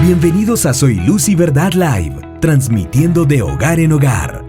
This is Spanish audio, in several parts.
Bienvenidos a Soy Luz y Verdad Live, transmitiendo de hogar en hogar.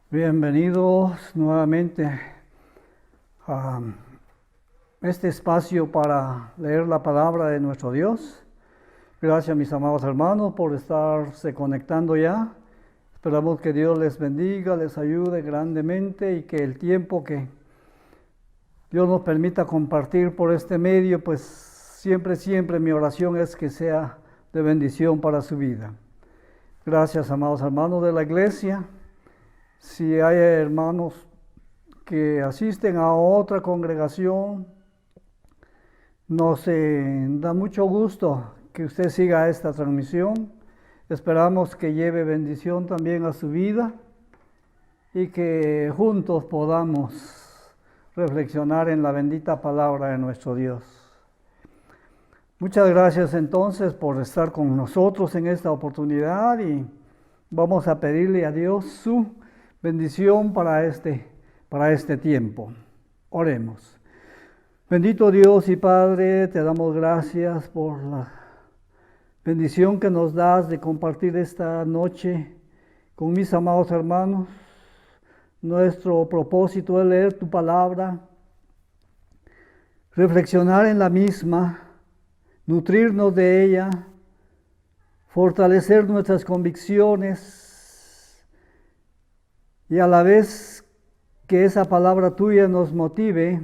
Bienvenidos nuevamente a este espacio para leer la palabra de nuestro Dios. Gracias, mis amados hermanos, por estarse conectando ya. Esperamos que Dios les bendiga, les ayude grandemente y que el tiempo que Dios nos permita compartir por este medio, pues siempre mi oración es que sea de bendición para su vida. Gracias, amados hermanos de la iglesia. Si hay hermanos que asisten a otra congregación, nos da mucho gusto que usted siga esta transmisión. Esperamos que lleve bendición también a su vida y que juntos podamos reflexionar en la bendita palabra de nuestro Dios. Muchas gracias entonces por estar con nosotros en esta oportunidad y vamos a pedirle a Dios su bendición para este tiempo. Oremos. Bendito Dios y Padre, te damos gracias por la bendición que nos das de compartir esta noche con mis amados hermanos. Nuestro propósito es leer tu palabra, reflexionar en la misma, nutrirnos de ella, fortalecer nuestras convicciones y a la vez que esa palabra tuya nos motive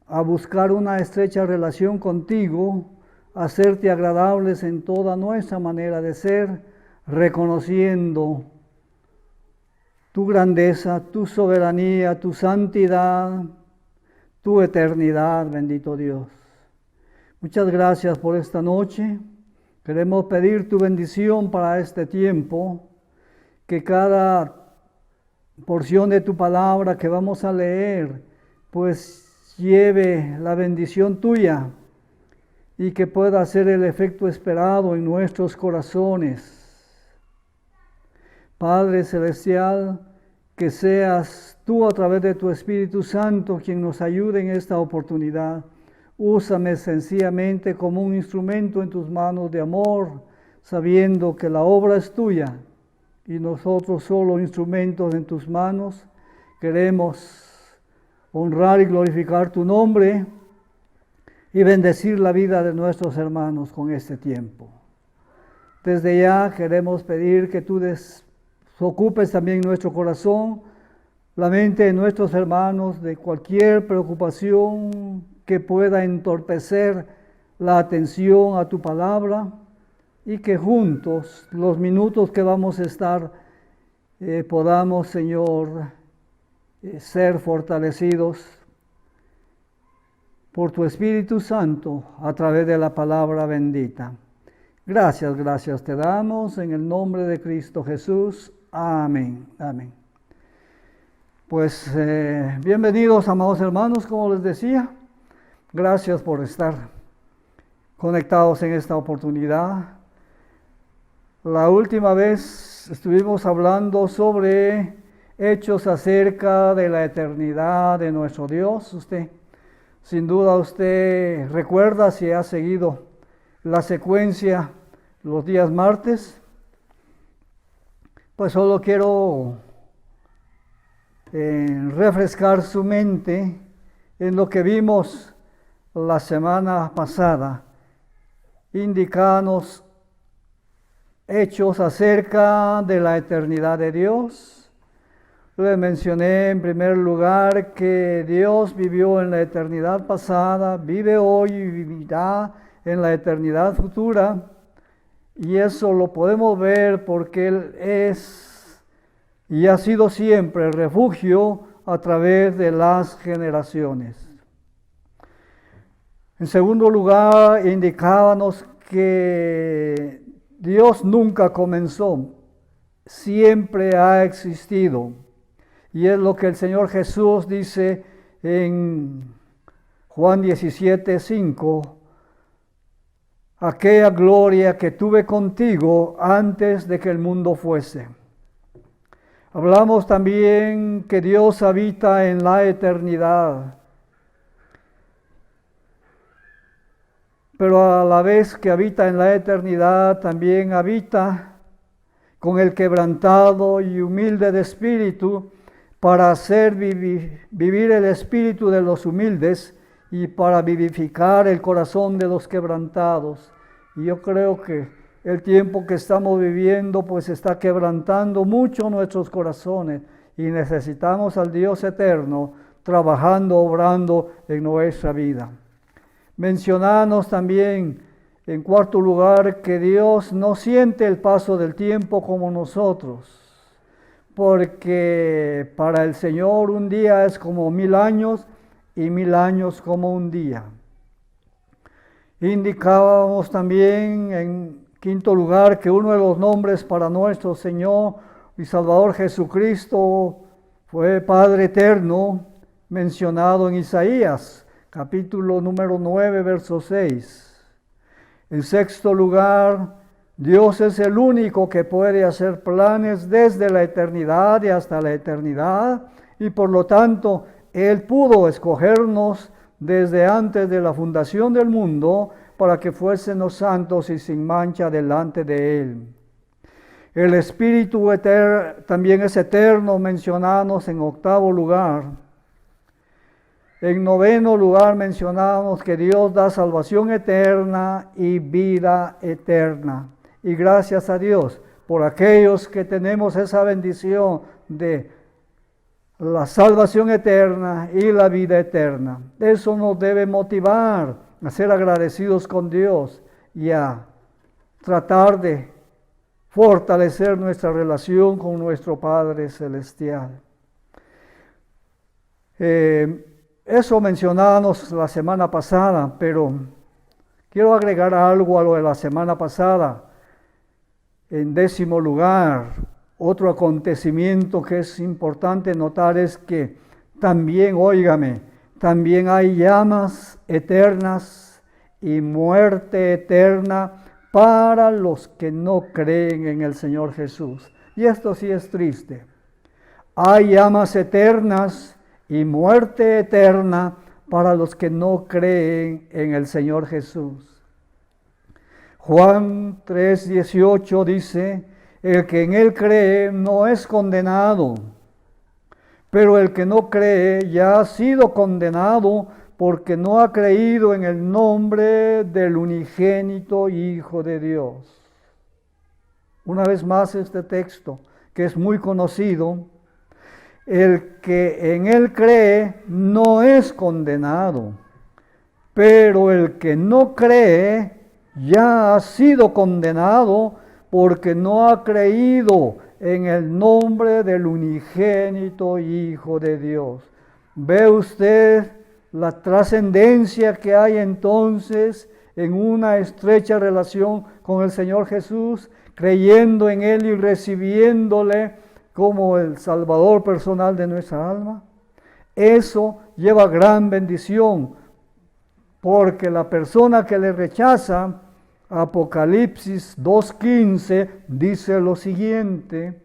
a buscar una estrecha relación contigo, a hacerte agradables en toda nuestra manera de ser, reconociendo tu grandeza, tu soberanía, tu santidad, tu eternidad, bendito Dios. Muchas gracias por esta noche. Queremos pedir tu bendición para este tiempo, que cada porción de tu palabra que vamos a leer, pues lleve la bendición tuya y que pueda hacer el efecto esperado en nuestros corazones. Padre Celestial, que seas tú a través de tu Espíritu Santo quien nos ayude en esta oportunidad. Úsame sencillamente como un instrumento en tus manos de amor, sabiendo que la obra es tuya y nosotros solo instrumentos en tus manos. Queremos honrar y glorificar tu nombre y bendecir la vida de nuestros hermanos con este tiempo. Desde ya queremos pedir que tú desocupes también nuestro corazón, la mente de nuestros hermanos de cualquier preocupación que pueda entorpecer la atención a tu palabra y que juntos, los minutos que vamos a estar, podamos, Señor, ser fortalecidos por tu Espíritu Santo a través de la palabra bendita. Gracias te damos en el nombre de Cristo Jesús. Amén. Amén. Pues bienvenidos, amados hermanos, como les decía. Gracias por estar conectados en esta oportunidad. La última vez estuvimos hablando sobre hechos acerca de la eternidad de nuestro Dios. Sin duda usted recuerda si ha seguido la secuencia los días martes. Pues solo quiero refrescar su mente en lo que vimos la semana pasada, indicarnos hechos acerca de la eternidad de Dios. Le mencioné en primer lugar que Dios vivió en la eternidad pasada, vive hoy y vivirá en la eternidad futura. Y eso lo podemos ver porque Él es y ha sido siempre el refugio a través de las generaciones. En segundo lugar, indicábamos que Dios nunca comenzó, siempre ha existido. Y es lo que el Señor Jesús dice en Juan 17:5, aquella gloria que tuve contigo antes de que el mundo fuese. Hablamos también que Dios habita en la eternidad, pero a la vez que habita en la eternidad, también habita con el quebrantado y humilde de espíritu, para hacer vivir el espíritu de los humildes y para vivificar el corazón de los quebrantados. Y yo creo que el tiempo que estamos viviendo pues está quebrantando mucho nuestros corazones y necesitamos al Dios eterno trabajando, obrando en nuestra vida. Mencionamos también en cuarto lugar que Dios no siente el paso del tiempo como nosotros. porque para el Señor un día es como 1000 años y 1000 años como un día. Indicábamos también en quinto lugar que uno de los nombres para nuestro Señor y Salvador Jesucristo fue Padre Eterno, mencionado en Isaías, capítulo número 9, verso 6. En sexto lugar, Dios es el único que puede hacer planes desde la eternidad y hasta la eternidad, y por lo tanto, Él pudo escogernos desde antes de la fundación del mundo para que fuésemos santos y sin mancha delante de Él. El Espíritu también es eterno, mencionamos en octavo lugar. En noveno lugar mencionamos que Dios da salvación eterna y vida eterna. Y gracias a Dios por aquellos que tenemos esa bendición de la salvación eterna y la vida eterna. Eso nos debe motivar a ser agradecidos con Dios y a tratar de fortalecer nuestra relación con nuestro Padre Celestial. Eso mencionábamos la semana pasada, pero quiero agregar algo a lo de la semana pasada. En décimo lugar, otro acontecimiento que es importante notar es que también, óigame, también hay llamas eternas y muerte eterna para los que no creen en el Señor Jesús. Y esto sí es triste. Hay llamas eternas y muerte eterna para los que no creen en el Señor Jesús. Juan 3:18 dice, el que en Él cree no es condenado, pero el que no cree ya ha sido condenado porque no ha creído en el nombre del unigénito Hijo de Dios. Una vez más este texto, que es muy conocido, el que en Él cree no es condenado, pero el que no cree ya ha sido condenado porque no ha creído en el nombre del unigénito Hijo de Dios. ¿Ve usted la trascendencia que hay entonces en una estrecha relación con el Señor Jesús, creyendo en Él y recibiéndole como el Salvador personal de nuestra alma? Eso lleva gran bendición, porque la persona que le rechaza, Apocalipsis 2:15 dice lo siguiente,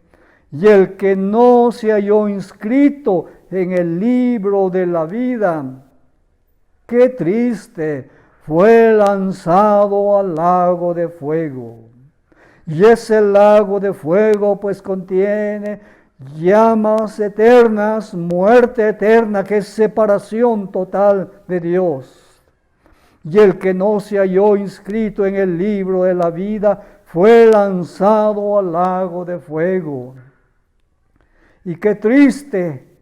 y el que no se halló inscrito en el libro de la vida, qué triste, fue lanzado al lago de fuego. Y ese lago de fuego pues contiene llamas eternas, muerte eterna, que es separación total de Dios. Y el que no se halló inscrito en el libro de la vida fue lanzado al lago de fuego. Y qué triste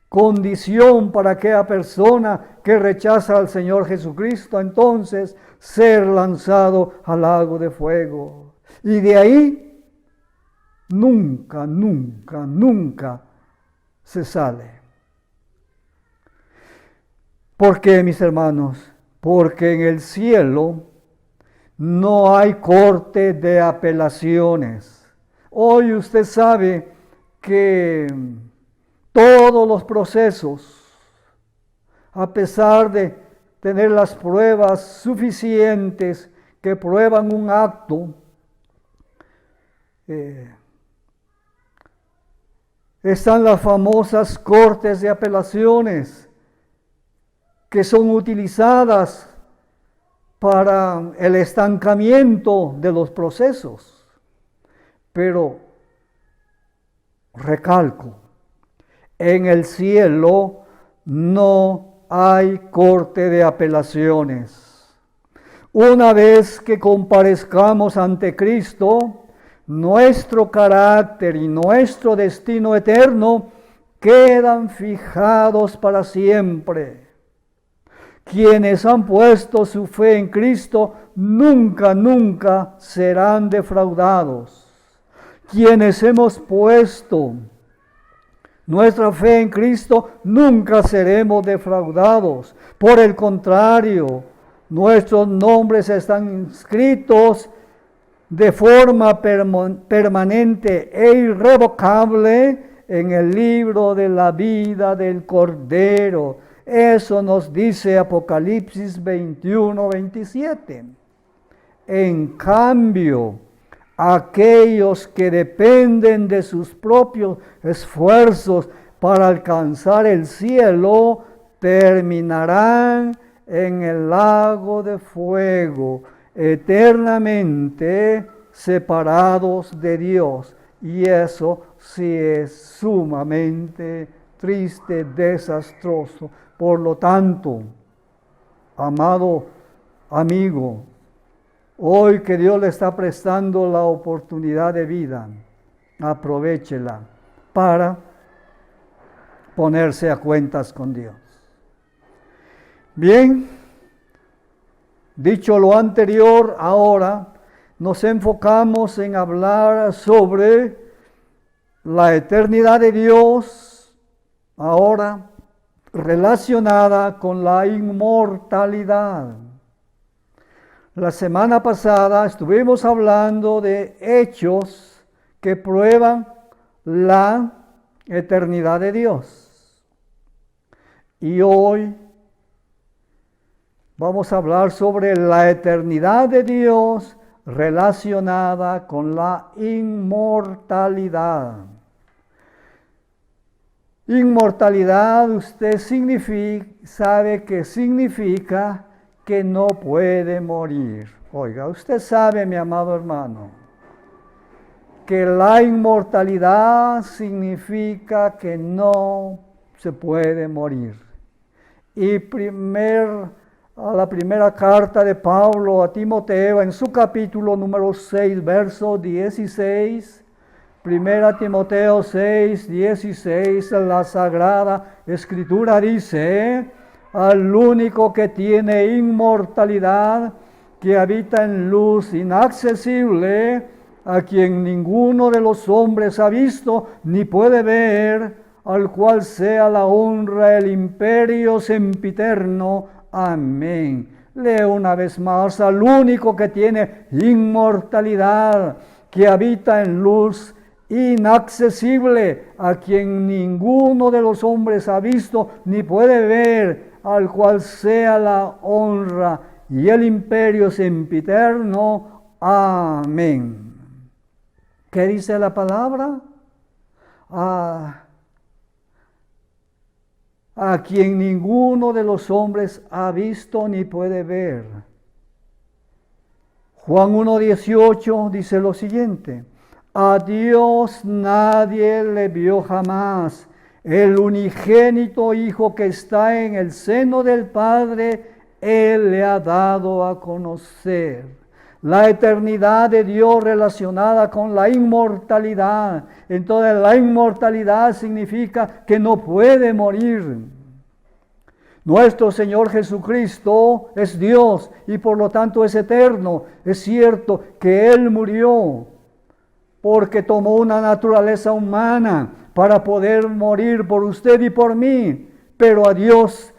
condición para aquella persona que rechaza al Señor Jesucristo, entonces ser lanzado al lago de fuego. Y de ahí nunca, nunca, nunca se sale. ¿Por qué, mis hermanos? Porque en el cielo no hay corte de apelaciones. Hoy usted sabe que todos los procesos, a pesar de tener las pruebas suficientes que prueban un acto, están las famosas cortes de apelaciones que son utilizadas para el estancamiento de los procesos. Pero, recalco, en el cielo no hay corte de apelaciones. Una vez que comparezcamos ante Cristo, nuestro carácter y nuestro destino eterno quedan fijados para siempre. Quienes han puesto su fe en Cristo nunca, nunca serán defraudados. quienes hemos puesto nuestra fe en Cristo, nunca seremos defraudados. Por el contrario, nuestros nombres están inscritos de forma permanente e irrevocable en el libro de la vida del Cordero. Eso nos dice Apocalipsis 21:27. En cambio, aquellos que dependen de sus propios esfuerzos para alcanzar el cielo, terminarán en el lago de fuego, eternamente separados de Dios. Y eso sí es sumamente triste, desastroso. Por lo tanto, amado amigo, hoy que Dios le está prestando la oportunidad de vida, aprovéchela para ponerse a cuentas con Dios. Bien, dicho lo anterior, ahora nos enfocamos en hablar sobre la eternidad de Dios, ahora relacionada con la inmortalidad. La semana pasada estuvimos hablando de hechos que prueban la eternidad de Dios. Y hoy vamos a hablar sobre la eternidad de Dios relacionada con la inmortalidad. Inmortalidad, usted sabe que significa que no puede morir. Oiga, usted sabe, mi amado hermano, que la inmortalidad significa que no se puede morir. Y la primera carta de Pablo a Timoteo, en su capítulo número 6, verso 16, 1 Timoteo 6, 16, la Sagrada Escritura dice: al único que tiene inmortalidad, que habita en luz inaccesible, a quien ninguno de los hombres ha visto ni puede ver, al cual sea la honra, el imperio sempiterno. Amén. Leo una vez más: al único que tiene inmortalidad, que habita en luz inaccesible, a quien ninguno de los hombres ha visto ni puede ver, al cual sea la honra y el imperio sempiterno. Amén. ¿Qué dice la palabra? A quien ninguno de los hombres ha visto ni puede ver. Juan 1:18 dice lo siguiente: a Dios nadie le vio jamás. El unigénito Hijo que está en el seno del Padre, Él le ha dado a conocer. La eternidad de Dios relacionada con la inmortalidad. Entonces la inmortalidad significa que no puede morir. Nuestro Señor Jesucristo es Dios y por lo tanto es eterno. Es cierto que Él murió porque tomó una naturaleza humana para poder morir por usted y por mí. Pero a Dios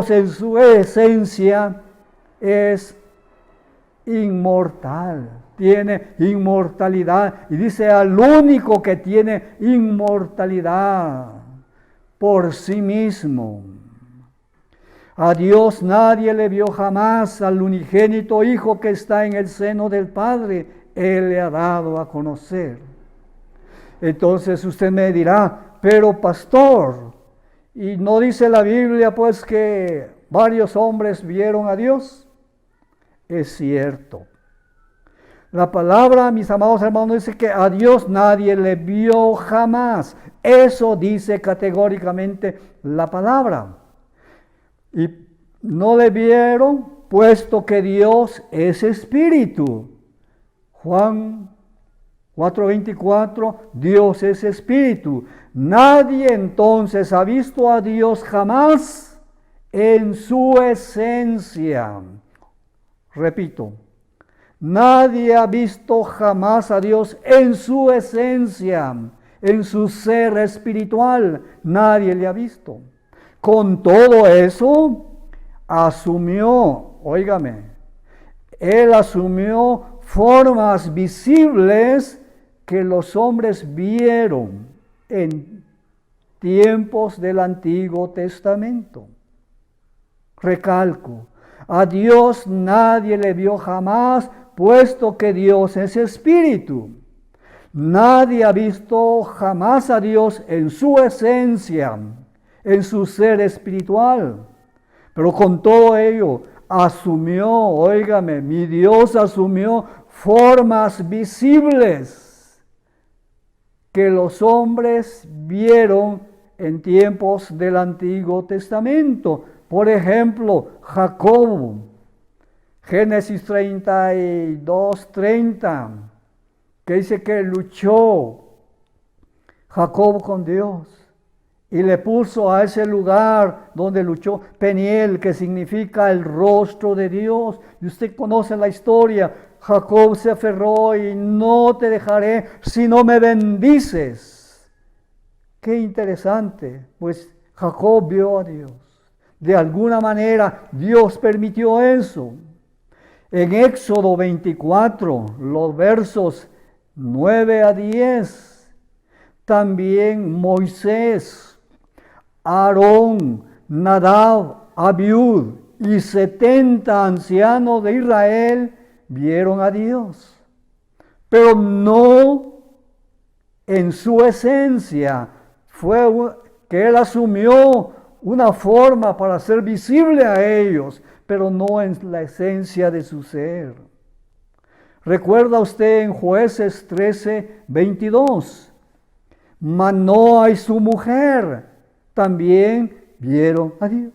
en su esencia es inmortal, tiene inmortalidad. Y dice al único que tiene inmortalidad por sí mismo. A Dios nadie le vio jamás, al unigénito Hijo que está en el seno del Padre, Él le ha dado a conocer. Entonces usted me dirá: pero pastor, ¿y no dice la Biblia pues que varios hombres vieron a Dios? Es cierto. La palabra, mis amados hermanos, dice que a Dios nadie le vio jamás. Eso dice categóricamente la palabra. Y no le vieron, puesto que Dios es espíritu. Juan 4:24, Dios es espíritu. Nadie entonces ha visto a Dios jamás en su esencia. Repito, Nadie ha visto jamás a Dios en su esencia, en su ser espiritual. Nadie le ha visto. Con todo eso, asumió, óigame, Él asumió formas visibles que los hombres vieron en tiempos del Antiguo Testamento. Recalco, a Dios nadie le vio jamás, puesto que Dios es espíritu. Nadie ha visto jamás a Dios en su esencia, en su ser espiritual. Pero con todo ello, asumió, óigame, mi Dios asumió formas visibles que los hombres vieron en tiempos del Antiguo Testamento. Por ejemplo, Jacob, Génesis 32:30, que dice que luchó Jacob con Dios y le puso a ese lugar donde luchó Peniel, que significa el rostro de Dios. Y usted conoce la historia. Jacob se aferró y no te dejaré si no me bendices. Qué interesante, pues Jacob vio a Dios. De alguna manera Dios permitió eso. En Éxodo 24, los versos 9 a 10, también Moisés, Aarón, Nadab, Abiud y 70 ancianos de Israel vieron a Dios, pero no en su esencia. Fue que Él asumió una forma para ser visible a ellos, pero no en la esencia de su ser. ¿Recuerda usted en Jueces 13:22? Manoa y su mujer también vieron a Dios.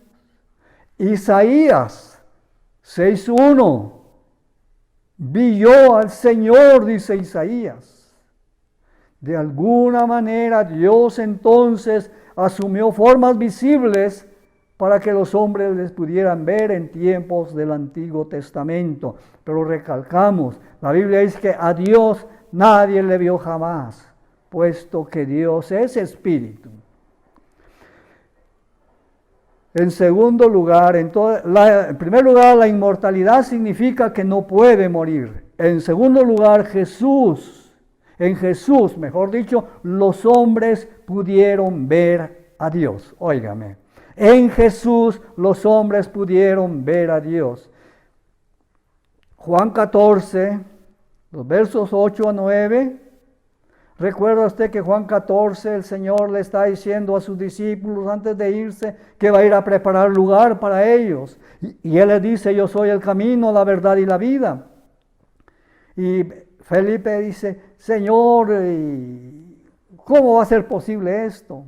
Isaías 6:1. Vi yo al Señor, dice Isaías. De alguna manera Dios entonces asumió formas visibles para que los hombres les pudieran ver en tiempos del Antiguo Testamento. Pero recalcamos, la Biblia dice que a Dios nadie le vio jamás, puesto que Dios es espíritu. En segundo lugar, en primer lugar, la inmortalidad significa que no puede morir. En segundo lugar, en Jesús, mejor dicho, los hombres pudieron ver a Dios. Óigame, en Jesús los hombres pudieron ver a Dios. Juan 14, los versos 8 a 9. ¿Recuerda usted que Juan 14 el Señor le está diciendo a sus discípulos antes de irse que va a ir a preparar lugar para ellos? Y Él les dice, yo soy el camino, la verdad y la vida. Y Felipe dice, Señor, ¿cómo va a ser posible esto?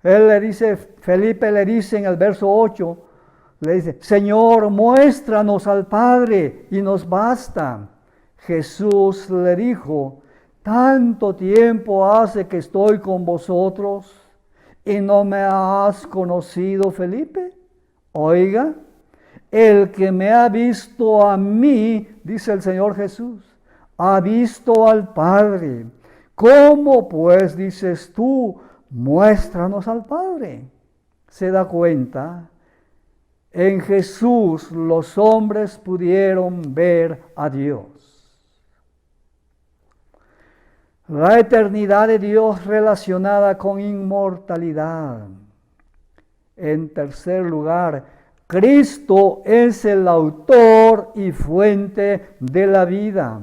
Felipe le dice en el verso 8, le dice, Señor, muéstranos al Padre y nos basta. Jesús le dijo, tanto tiempo hace que estoy con vosotros y no me has conocido, Felipe. Oiga, el que me ha visto a mí, dice el Señor Jesús, ha visto al Padre. ¿Cómo pues dices tú, muéstranos al Padre? ¿Se da cuenta? En Jesús los hombres pudieron ver a Dios. La eternidad de Dios relacionada con inmortalidad. En tercer lugar, Cristo es el autor y fuente de la vida.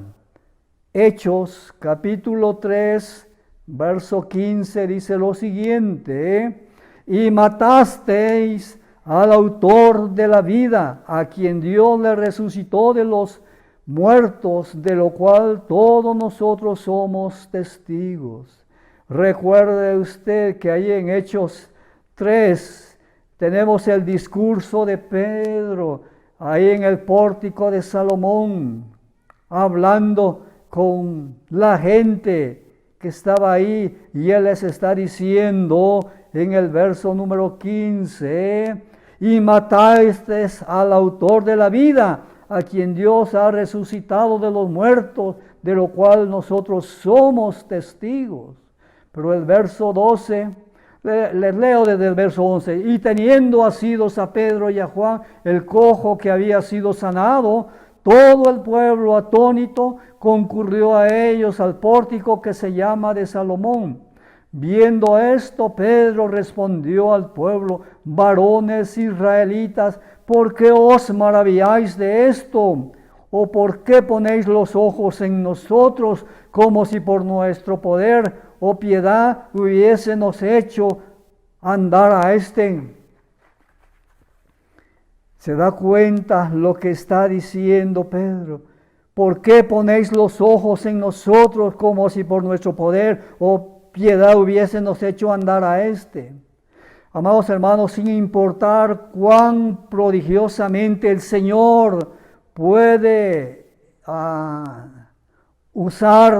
Hechos capítulo 3, verso 15 dice lo siguiente, y matasteis al autor de la vida, a quien Dios le resucitó de los muertos, de lo cual todos nosotros somos testigos. Recuerde usted que ahí en Hechos 3 tenemos el discurso de Pedro, ahí en el pórtico de Salomón, hablando con la gente que estaba ahí, y él les está diciendo en el verso número 15, y matasteis al autor de la vida, a quien Dios ha resucitado de los muertos, de lo cual nosotros somos testigos. Pero el verso 12, les leo desde el verso 11. Y teniendo asidos a Pedro y a Juan, el cojo que había sido sanado, todo el pueblo atónito concurrió a ellos al pórtico que se llama de Salomón. Viendo esto, Pedro respondió al pueblo: varones israelitas, ¿por qué os maravilláis de esto? ¿O por qué ponéis los ojos en nosotros como si por nuestro poder o piedad hubiésemos hecho andar a este? ¿Se da cuenta lo que está diciendo Pedro? ¿Por qué ponéis los ojos en nosotros como si por nuestro poder o piedad hubiésemos hecho andar a este? Amados hermanos, sin importar cuán prodigiosamente el Señor puede usar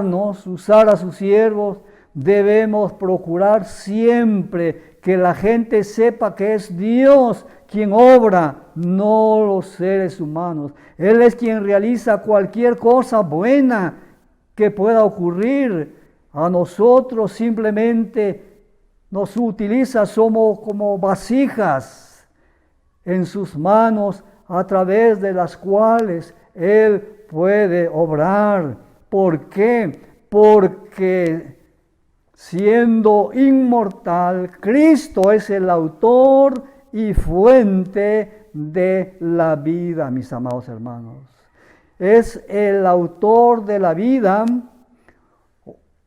a sus siervos, debemos procurar siempre que la gente sepa que es Dios quien obra, no los seres humanos. Él es quien realiza cualquier cosa buena que pueda ocurrir. A nosotros simplemente nos utiliza, somos como vasijas en sus manos a través de las cuales Él puede obrar. ¿Por qué? Porque siendo inmortal, Cristo es el autor y fuente de la vida, mis amados hermanos. Es el autor de la vida.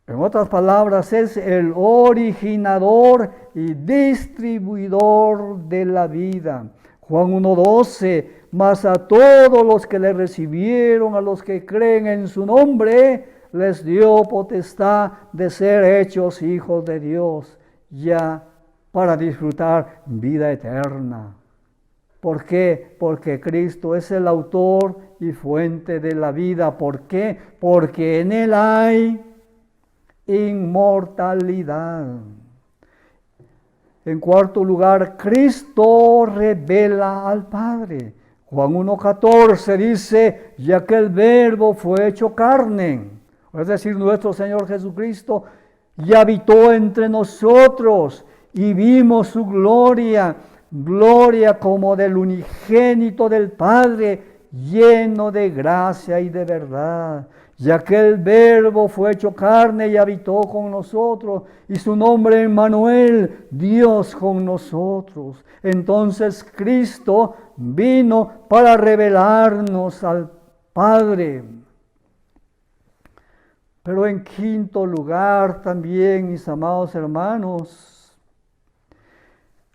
En otras palabras, es el originador y distribuidor de la vida. Juan 1:12, mas a todos los que le recibieron, a los que creen en su nombre, les dio potestad de ser hechos hijos de Dios, ya para disfrutar vida eterna. ¿Por qué? Porque Cristo es el autor y fuente de la vida. ¿Por qué? Porque en Él hay inmortalidad. En cuarto lugar, Cristo revela al Padre. Juan 1:14 dice, ya que el Verbo fue hecho carne, es decir, nuestro Señor Jesucristo, y habitó entre nosotros, y vimos su gloria, gloria como del unigénito del Padre, lleno de gracia y de verdad. Ya que el Verbo fue hecho carne y habitó con nosotros, y su nombre Emmanuel, Dios con nosotros. Entonces Cristo vino para revelarnos al Padre. Pero en quinto lugar también, mis amados hermanos,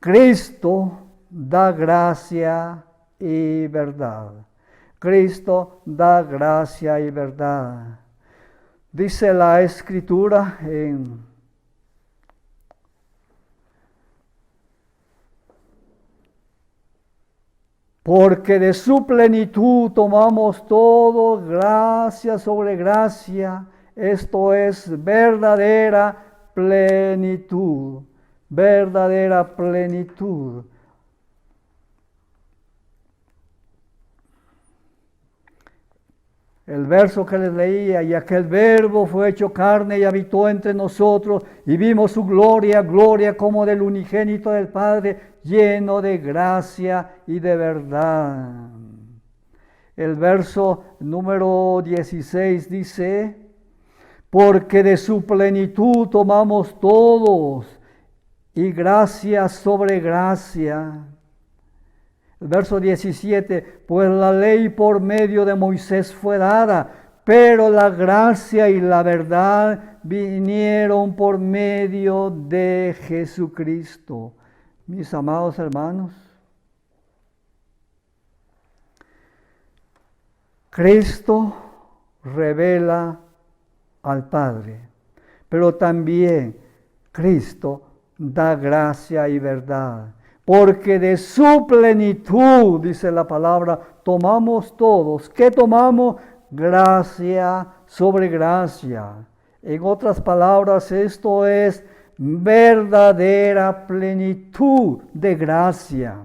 Cristo da gracia y verdad. Cristo da gracia y verdad. Dice la Escritura porque de su plenitud tomamos todo, gracia sobre gracia. Esto es verdadera plenitud, verdadera plenitud. El verso que les leía, y aquel Verbo fue hecho carne y habitó entre nosotros, y vimos su gloria, gloria como del unigénito del Padre, lleno de gracia y de verdad. El verso número 16 dice, porque de su plenitud tomamos todos, y gracia sobre gracia. El verso 17, pues la ley por medio de Moisés fue dada, pero la gracia y la verdad vinieron por medio de Jesucristo. Mis amados hermanos, Cristo revela al Padre, pero también Cristo da gracia y verdad. Porque de su plenitud, dice la palabra, tomamos todos. ¿Qué tomamos? Gracia sobre gracia. En otras palabras, esto es verdadera plenitud de gracia.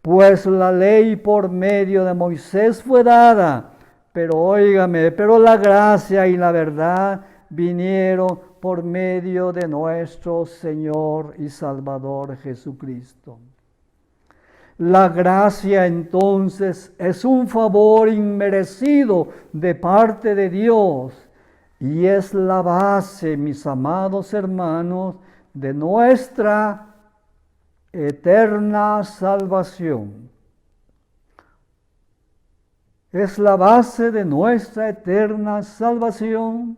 Pues la ley por medio de Moisés fue dada, pero óigame, pero la gracia y la verdad vinieron por medio de nuestro Señor y Salvador Jesucristo. La gracia entonces es un favor inmerecido de parte de Dios y es la base, mis amados hermanos, de nuestra eterna salvación. Es la base de nuestra eterna salvación.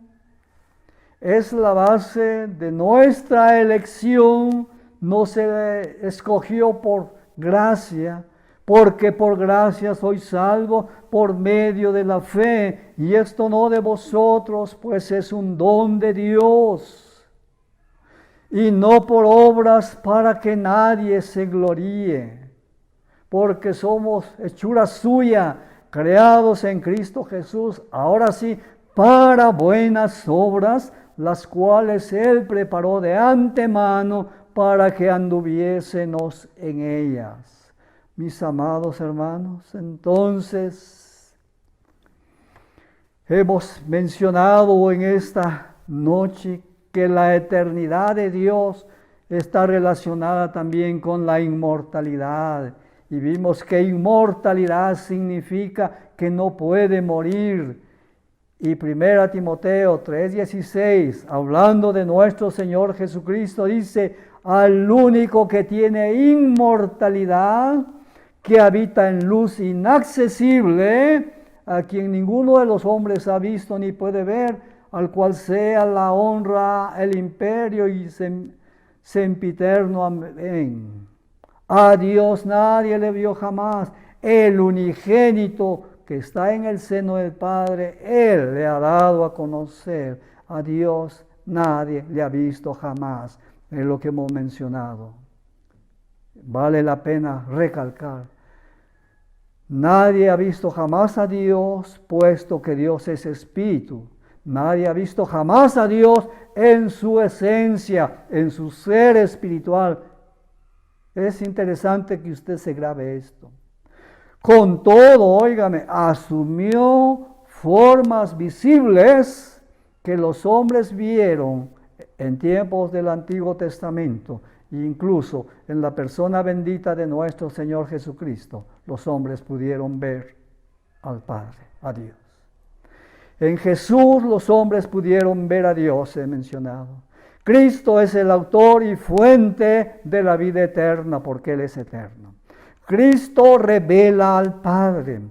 Es la base de nuestra elección. No se escogió por gracia, porque por gracia soy salvo por medio de la fe. Y esto no de vosotros, pues es un don de Dios. Y no por obras para que nadie se gloríe, porque somos hechura suya, creados en Cristo Jesús, ahora sí, para buenas obras, las cuales Él preparó de antemano para que anduviésemos en ellas. Mis amados hermanos, entonces hemos mencionado en esta noche que la eternidad de Dios está relacionada también con la inmortalidad. Y vimos que inmortalidad significa que no puede morir. Y 1 Timoteo 3:16, hablando de nuestro Señor Jesucristo, dice, al único que tiene inmortalidad, que habita en luz inaccesible, a quien ninguno de los hombres ha visto ni puede ver, al cual sea la honra, el imperio y sempiterno. Amén. A Dios nadie le vio jamás. El unigénito que está en el seno del Padre, Él le ha dado a conocer. A Dios nadie le ha visto jamás. Es lo que hemos mencionado. Vale la pena recalcar. Nadie ha visto jamás a Dios, puesto que Dios es espíritu. Nadie ha visto jamás a Dios en su esencia, en su ser espiritual. Es interesante que usted se grabe esto. Con todo, óigame, asumió formas visibles que los hombres vieron en tiempos del Antiguo Testamento, incluso en la persona bendita de nuestro Señor Jesucristo, los hombres pudieron ver al Padre, a Dios. En Jesús los hombres pudieron ver a Dios, he mencionado. Cristo es el autor y fuente de la vida eterna, porque Él es eterno. Cristo revela al Padre.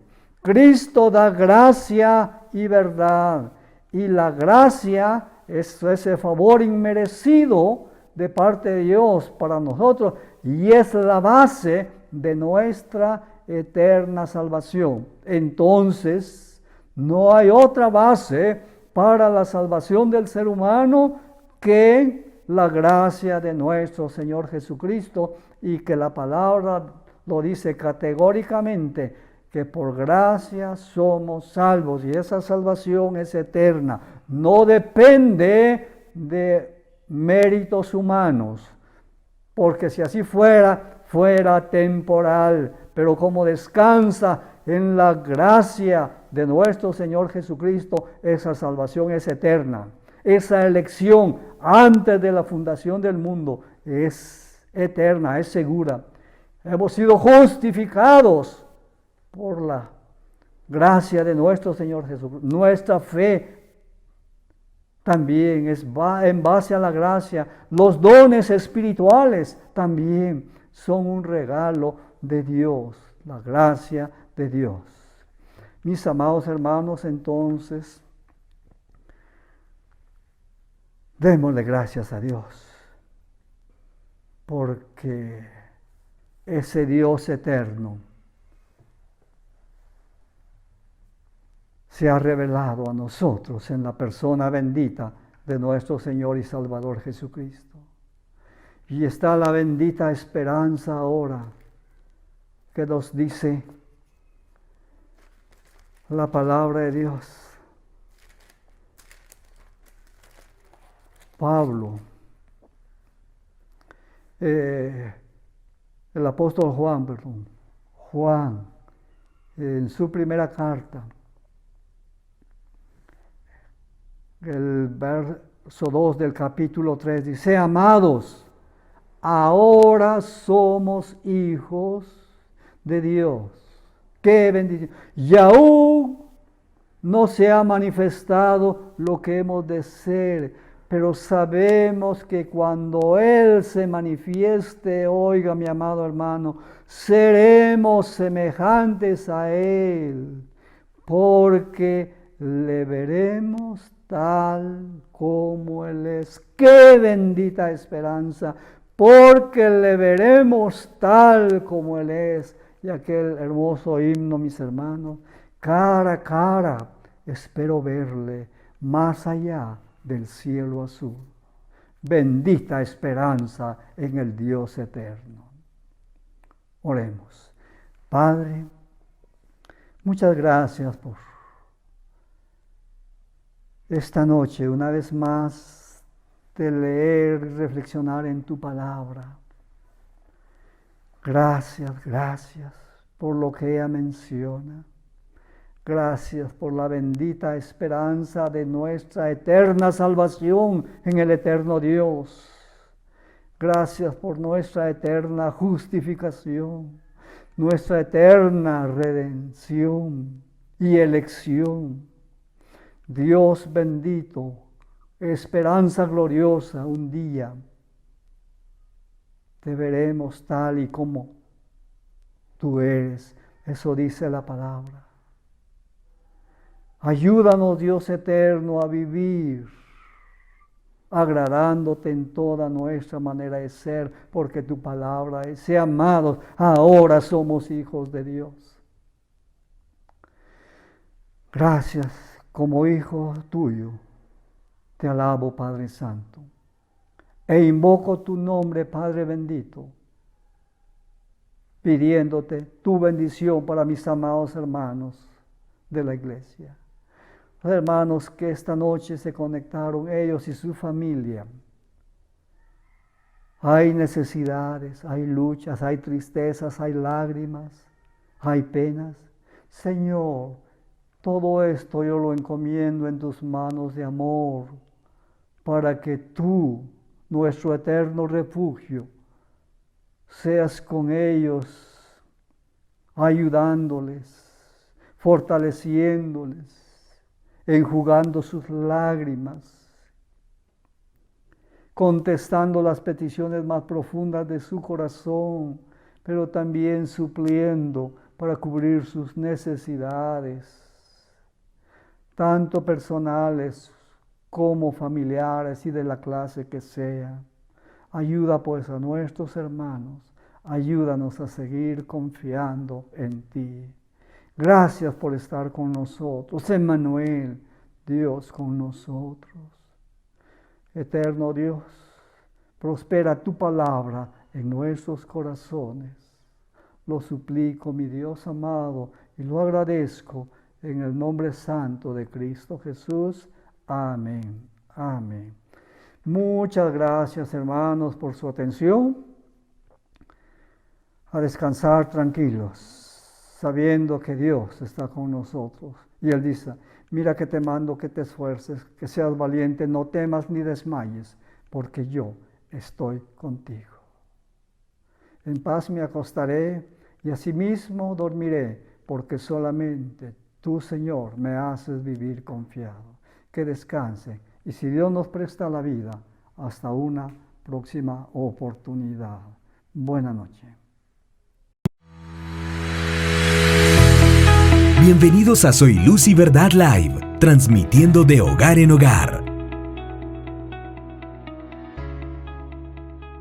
Cristo da gracia y verdad. Y la gracia es ese favor inmerecido de parte de Dios para nosotros. Y es la base de nuestra eterna salvación. Entonces, no hay otra base para la salvación del ser humano que la gracia de nuestro Señor Jesucristo, y que la palabra lo dice categóricamente, que por gracia somos salvos, y esa salvación es eterna. No depende de méritos humanos, porque si así fuera, fuera temporal, pero como descansa en la gracia de nuestro Señor Jesucristo, esa salvación es eterna. Esa elección antes de la fundación del mundo es eterna, es segura. Hemos sido justificados por la gracia de nuestro Señor Jesucristo. Nuestra fe también es en base a la gracia. Los dones espirituales también son un regalo de Dios, la gracia de Dios. Mis amados hermanos, entonces, démosle gracias a Dios, porque ese Dios eterno se ha revelado a nosotros en la persona bendita de nuestro Señor y Salvador Jesucristo. Y está la bendita esperanza ahora que nos dice la palabra de Dios. Pablo, el apóstol Juan, Juan, en su primera carta, el verso 2 del capítulo 3 dice: amados, ahora somos hijos de Dios. ¡Qué bendición! Y aún no se ha manifestado lo que hemos de ser, pero sabemos que cuando Él se manifieste, oiga mi amado hermano, seremos semejantes a Él, porque le veremos tal como Él es. ¡Qué bendita esperanza! Porque le veremos tal como Él es. Y aquel hermoso himno, mis hermanos, cara a cara espero verle más allá del cielo azul. Bendita esperanza en el Dios eterno. Oremos. Padre, muchas gracias por esta noche, una vez más, de leer y reflexionar en tu palabra. Gracias, gracias por lo que ella menciona. Gracias por la bendita esperanza de nuestra eterna salvación en el eterno Dios. Gracias por nuestra eterna justificación, nuestra eterna redención y elección. Dios bendito, esperanza gloriosa, un día te veremos tal y como tú eres. Eso dice la palabra. Ayúdanos, Dios eterno, a vivir agradándote en toda nuestra manera de ser, porque tu palabra es: amados, ahora somos hijos de Dios. Gracias, como hijo tuyo, te alabo, Padre Santo, e invoco tu nombre, Padre bendito, pidiéndote tu bendición para mis amados hermanos de la iglesia. Los hermanos que esta noche se conectaron, ellos y su familia. Hay necesidades, hay luchas, hay tristezas, hay lágrimas, hay penas. Señor, todo esto yo lo encomiendo en tus manos de amor, para que tú, nuestro eterno refugio, seas con ellos, ayudándoles, fortaleciéndoles, enjugando sus lágrimas, contestando las peticiones más profundas de su corazón, pero también supliendo para cubrir sus necesidades, tanto personales como familiares y de la clase que sea. Ayuda pues a nuestros hermanos, ayúdanos a seguir confiando en ti. Gracias por estar con nosotros, Emmanuel, Dios con nosotros. Eterno Dios, prospera tu palabra en nuestros corazones. Lo suplico, mi Dios amado, y lo agradezco en el nombre santo de Cristo Jesús. Amén. Amén. Muchas gracias, hermanos, por su atención. A descansar tranquilos, sabiendo que Dios está con nosotros. Y Él dice: mira que te mando que te esfuerces, que seas valiente, no temas ni desmayes, porque yo estoy contigo. En paz me acostaré y asimismo dormiré, porque solamente tú, Señor, me haces vivir confiado. Que descanse, y si Dios nos presta la vida, hasta una próxima oportunidad. Buena noche. Bienvenidos a Soy Luz y Verdad Live, transmitiendo de hogar en hogar.